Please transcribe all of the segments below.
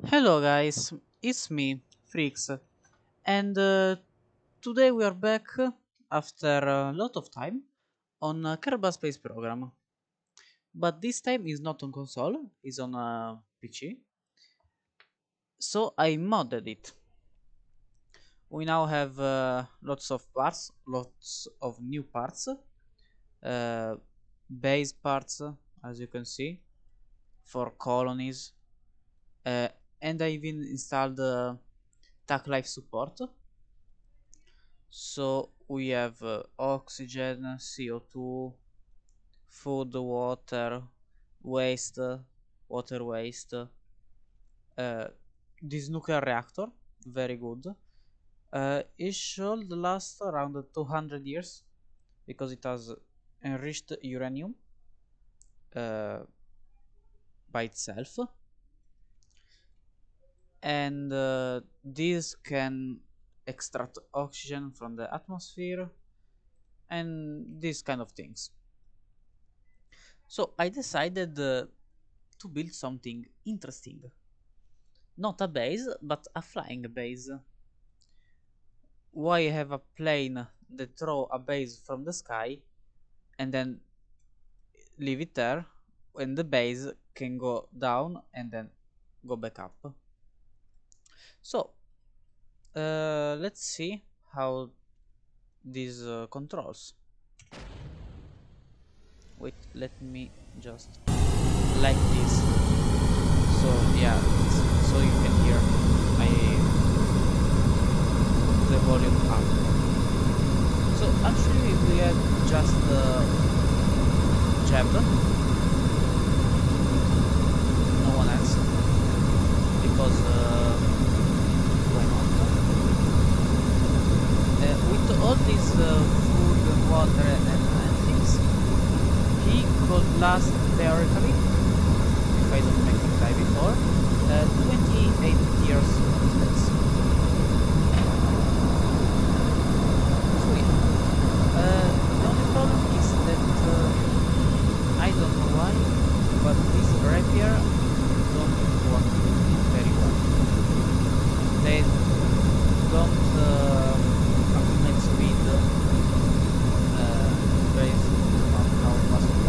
Hello guys, it's me, Freaks, and today we are back after a lot of time on Kerbal Space Program. But this time is not on console, it's on PC. So I modded it. We now have lots of parts, lots of new parts, uh, base parts, as you can see, for colonies, uh, and I even installed TAC Life support. So we have oxygen, CO2, food, water, waste, water waste. This nuclear reactor, very good. It should last around 200 years because it has enriched uranium uh, by itself, and this can extract oxygen from the atmosphere and these kind of things. So I decided to build something interesting. Not a base, but a flying base. Why have a plane that throw a base from the sky and then leave it there when the base can go down and then go back up? So let's see how this controls. Wait, let me just like this. So yeah, so you can hear my the volume up. So actually we have just Jeb, no one else, because why not? With all this food, water and things, he could last theoretically, if I don't make it die before, 28 years of space. Sweet. The only problem is that I don't know why, but this rapier don't work very well. They don't accumulate speed based on how fast you go.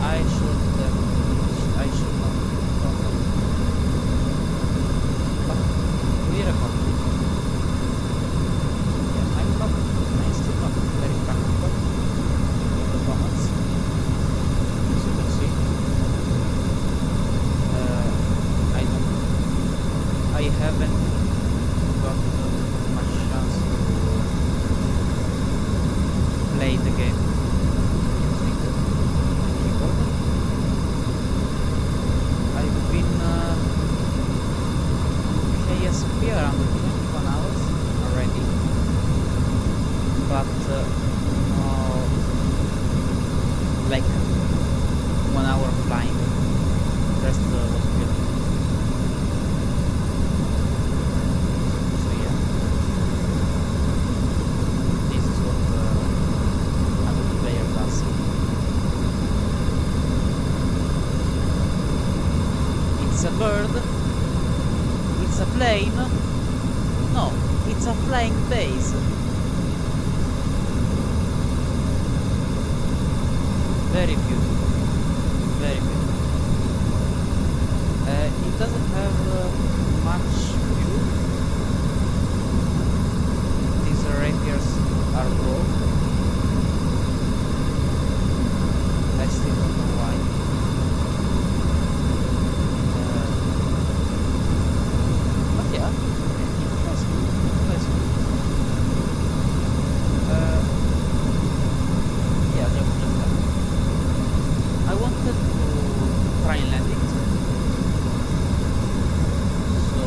I should not have done that. But we record it. Yeah, I'm still not very practical with the comments, as you can see. I don't, I haven't got much chance to play the game using the keyboard. I've been KSP around 21 hours already, but no, like 1 hour flying. The rest was building. So yeah, this is what a multiplayer does. It's a bird. It's a plane. No, it's a flying base. Very beautiful. Very beautiful. It doesn't have much fuel. These rapiers are broke. I still don't know why. But yeah, it flies good. It flies good. Yeah, just that. I wanted to try and land it. So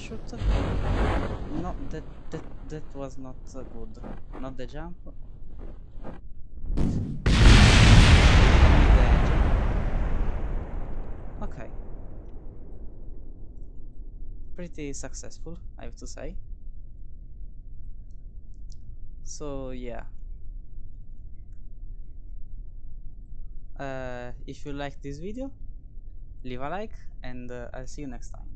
parachute. No, that was not good. Not the jump. Only the engine. Okay. Pretty successful, I have to say. So yeah. If you like this video, leave a like and I'll see you next time.